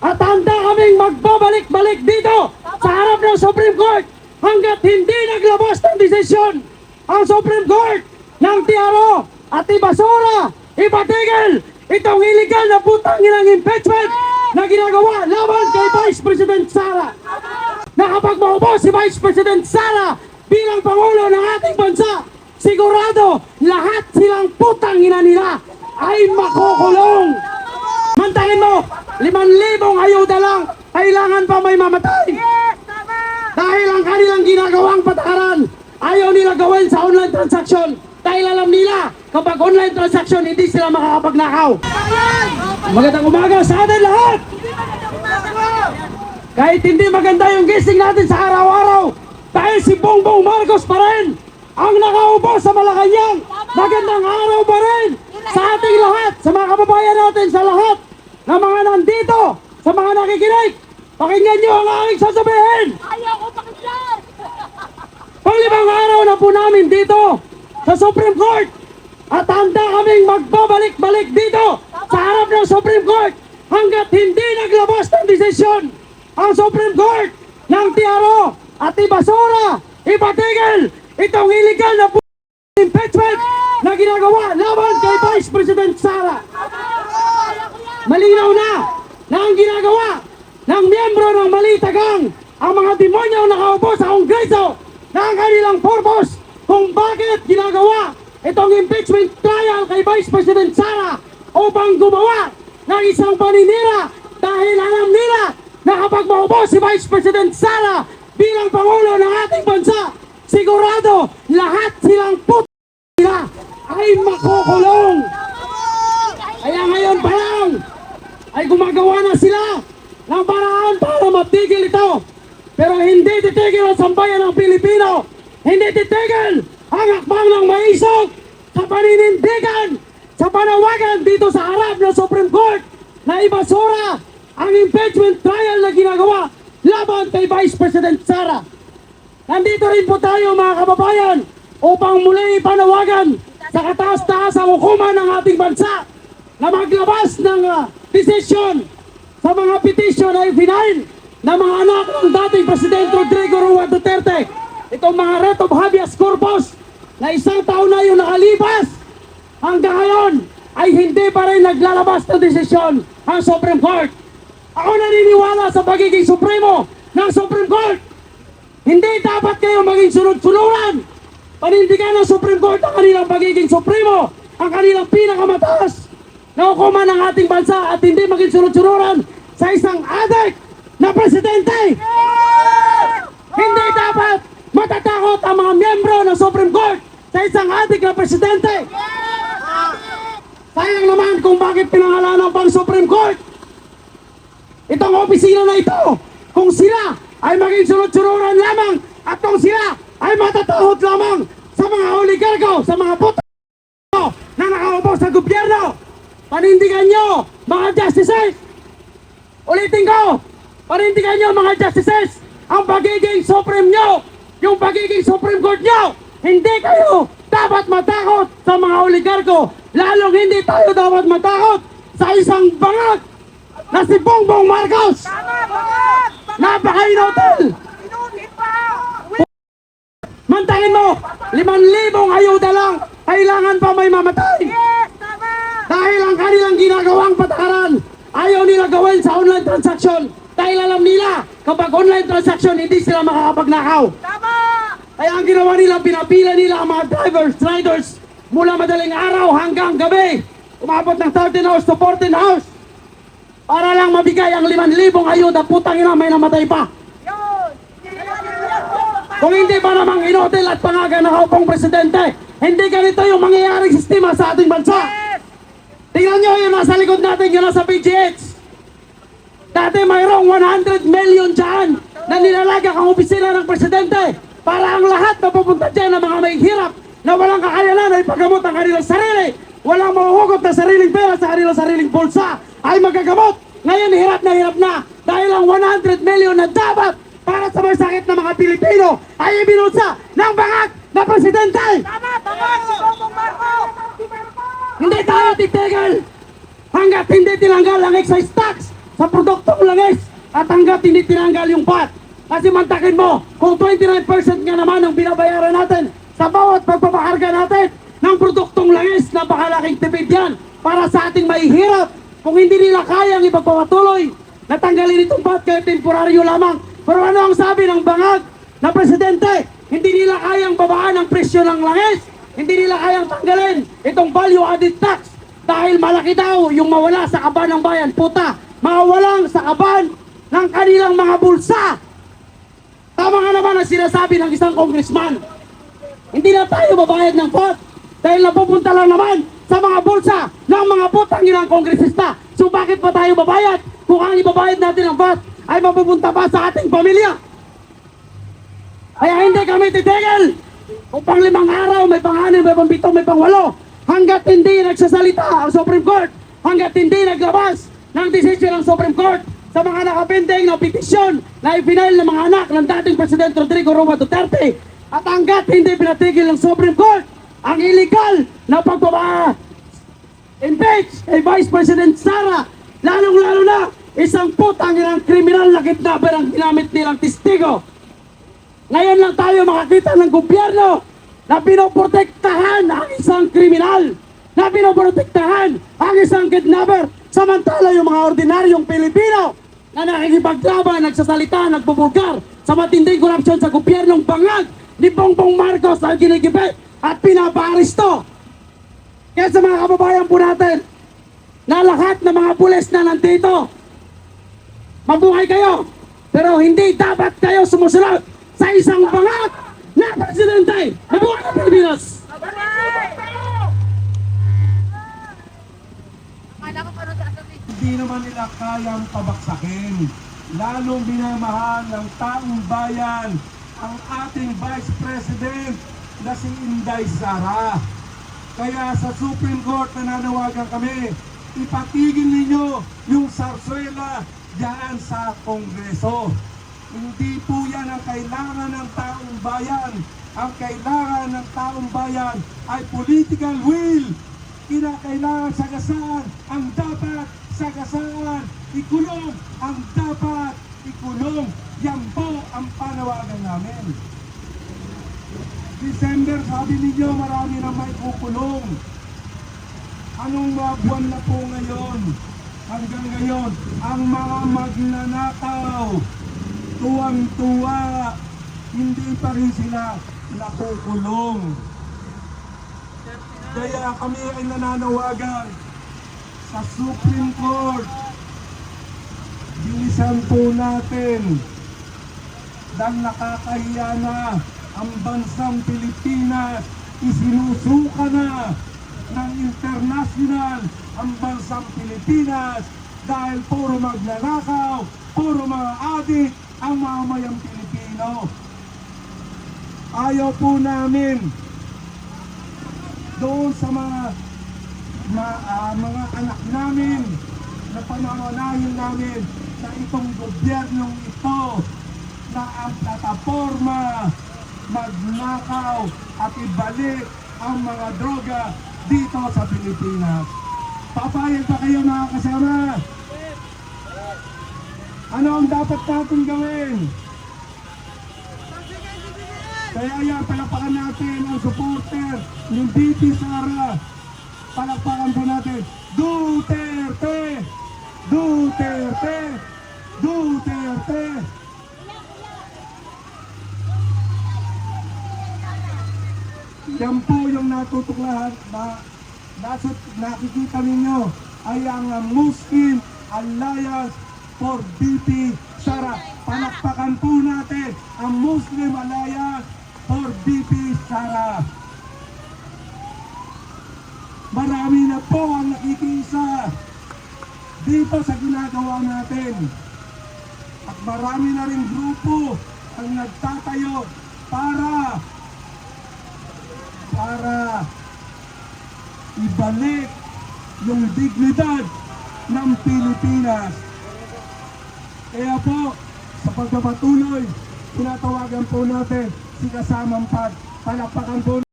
At handa kaming magbabalik-balik dito sa harap ng Supreme Court hanggat hindi naglabas ng desisyon ang Supreme Court ng TRO at ibasura, ipatigil itong illegal na putang inang impeachment na ginagawa laban kay Vice President Sara. Na kapag maupo si Vice President Sara bilang Pangulo ng ating bansa, sigurado lahat silang putang ina nila ay makukulong. Mantahin mo, 5,000 ayuda lang, kailangan pa may mamatay. Dahil ang kanilang ginagawang patakaran, ayaw nila gawin sa online transaction. Dahil alam nila, kapag online transaction, hindi sila makakapagnakaw. Magandang umaga sa atin lahat! Kahit hindi maganda yung gising natin sa araw-araw, dahil si Bongbong Marcos pa rin ang nakaupo sa Malacanang. Magandang araw pa rin sa ating lahat, sa mga kababayan natin, sa lahat na mga nandito, sa mga nakikinig. Pakinggan nyo ang aking sasabihin. Ayaw ko pakinggan! Pang-5 araw na po namin dito sa Supreme Court at handa kaming magbabalik-balik dito sa harap ng Supreme Court hanggat hindi naglabas ng desisyon ang Supreme Court ng TRO at ibasura, ipatigil itong illegal na impeachment na ginagawa laban kay Vice President Sara. Malinaw na ang ginagawa ng miyembro ng Malitagang ang mga demonyo nakaupo sa Kongreso na ang kanilang purpose kung bakit ginagawa itong impeachment trial kay Vice President Sara upang gumawa ng isang paninira dahil alam nila na kapag maupo si Vice President Sara bilang Pangulo ng ating bansa, sigurado lahat silang nila ay makukulong. Kaya ngayon pa lang ay gumagawa na sila ng paraan para matigil ito. Pero hindi titigil ang sambayan ng Pilipino. Hindi titigil ang hakbang ng maisog sa paninindigan, sa panawagan dito sa harap ng Supreme Court na ibasura ang impeachment trial na ginagawa laban kay Vice President Sara. Nandito rin po tayo mga kababayan upang muli panawagan sa kataas-taasang hukuman ng ating bansa na maglabas ng desisyon sa mga petisyon ay final na mga anak ng dating Presidente Rodrigo Roa Duterte. Itong mga writ of habeas corpus na 1 taon na yung nakalipas, hanggang ngayon ay hindi pa rin naglalabas ng desisyon ang Supreme Court. Ako naniniwala sa pagiging supremo ng Supreme Court. Hindi dapat kayo maging sunod-sunuran. Panindigan ng Supreme Court ang kanilang pagiging supremo, ang kanilang pinakamataas na hukuman ng ating bansa at hindi maging sunod-sunuran sa isang adik na presidente. Hindi dapat matatakot ang mga miyembro ng Supreme Court sa isang adik na presidente. Sayang naman kung bakit pinangalanan pang Supreme Court itong opisina na ito kung sila ay maging sunod-sunuran lamang at kung sila ay matatakot lamang sa mga oligarko, sa mga puto na nakaupo sa gobyerno. Panindigan nyo mga justices, ulitin ko, panindigan nyo mga justices ang pagiging supreme nyo, yung pagiging Supreme Court nyo. Hindi kayo dapat matakot sa mga oligarko, lalong hindi tayo dapat matakot sa isang bangag na si Bongbong Marcos. Napaka-inutil. Mantahin mo, 5,000 ayuda lang, kailangan pa may mamatay. Dahil ang kanilang ginagawang patakaran, ayaw nila gawin sa online transaction. Dahil alam nila, kapag online transaction, hindi sila makakapagnakaw. Kaya ang ginawa nila, pinapila nila ang mga drivers, riders, mula madaling araw hanggang gabi. Umabot ng 13 hours to 14 hours. Para lang mabigay ang 5,000 ayuda, putang ina, may namatay pa. Kung hindi pa namang inotel at pangaga nakaupong presidente, hindi ganito yung mangyayaring sistema sa ating bansa. Tingnan nyo yung nasa likod natin, yung nasa PGH. Dati mayroong 100 million dyan na nilalagak ang opisina ng presidente para ang lahat na pupunta dyan ng mga may hirap na walang kakayanan ay paggamot ang kanilang sarili, walang mahuhugot na sariling pera sa kanilang sariling bulsa ay magagamot. Ngayon hirap na dahil ang 100 million na dapat para sa may sakit ng mga Pilipino ay ibinulsa ng bangag na presidente. Hindi tayo titigil hanggat hindi tinanggal ang excise tax sa produktong langis at hanggat hindi tinanggal yung VAT. Kasi mantakin mo, kung 29% nga naman ang binabayaran natin sa bawat pagpapakarga natin ng produktong langis, napakalaking tipid yan para sa ating mahihirap. Kung hindi nila kayang ipagpapatuloy, natanggalin itong VAT kaya temporaryo lamang. Pero ano ang sabi ng bangag na presidente? Hindi nila kayang babaan ang presyo ng langis. Hindi nila kayang tanggalin itong value added tax dahil malaki daw yung mawala sa kaban ng bayan. Puta, mawawalang sa kaban ng kanilang mga bulsa. Tama nga naman ang sinasabi ng isang congressman. Hindi na tayo babayad ng pot dahil napupunta lang naman sa mga bulsa ng mga putang inang kongresista. So bakit pa tayo babayad kung ang ibabayad natin ng VAT ay mapupunta pa sa ating pamilya? Kaya hindi kami titigil. Kung pang 5 araw, may pang-6, may pang-7, may pang-8, hanggat hindi nagsasalita ang Supreme Court, hanggat hindi naglabas ng desisyon ng Supreme Court sa mga nakapending na petisyon na ipinail ng mga anak ng dating Presidente Rodrigo Roa Duterte, at hanggat hindi pinatigil ng Supreme Court ang illegal na pagpapa-impeach kay Vice President Sara, lalong-lalo na isang putang inang kriminal na kidnapper ang ginamit nilang testigo. Ngayon lang tayo makakita ng gobyerno na pinoprotektahan ang isang kriminal, na pinoprotektahan ang isang kidnapper, samantala yung mga ordinaryong Pilipino na nakikipaglaban, nagsasalita, nagbubulgar sa matinding korupsyon sa gobyernong bangag ni Bongbong Marcos ay ginigipit at pinapaaresto. Kaya sa mga kababayan po natin na lahat ng mga pulis na nandito, mabuhay kayo, pero hindi dapat kayo sumusunod sa isang bangag na presidente. Mabuhay ang Pilipinas! Hindi naman nila kayang pabaksakin. Lalong minamahal ng taong bayan ang ating Vice President na si Inday Sara. Kaya sa Supreme Court nananawagan kami, ipatigil ninyo yung sarswela diyan sa Kongreso. Hindi po yan ang kailangan ng taong bayan. Ang kailangan ng taong bayan ay political will. Kinakailangan sagasaan ang dapat sagasaan. Ikulong ang dapat ikulong. Yan po ang panawagan namin. December, sabi ninyo marami na may kukulong. Anong mga buwan na po ngayon? Hanggang ngayon, ang mga magnanakaw, tuwang-tuwa, hindi pa rin sila nakukulong. Kaya kami ay nananawagan sa Supreme Court. Bilisan po natin dahil nakakahiya na ang bansang Pilipinas. Isinusuka na ng international ang bansang Pilipinas dahil puro magnanakaw, puro mga adik ang mamamayang Pilipino. Ayaw po namin doon sa mga anak namin na pananalahin namin na itong gobyernong ito na ang plataforma magnakaw at ibalik ang mga droga dito sa Pilipinas. Papayag pa kayo mga kasama? Ano ang dapat natin gawin? Kaya yan, palakpakan natin ang supporter ng VP Sara. Palakpakan po natin. Duterte! Duterte! Duterte! Yan po yung natutuklahan na nakikita ninyo ay ang Muslim Alliance for VP Sara. Palakpakan po natin ang Muslim Alliance for VP Sara. Marami na po ang nakikisa dito sa ginagawa natin. At marami na rin grupo ang nagtatayo para ibalik yung dignidad ng Pilipinas. Kaya po, sa pagpapatuloy, tinatawagan po natin si Kasamang Pag. Palakpakan po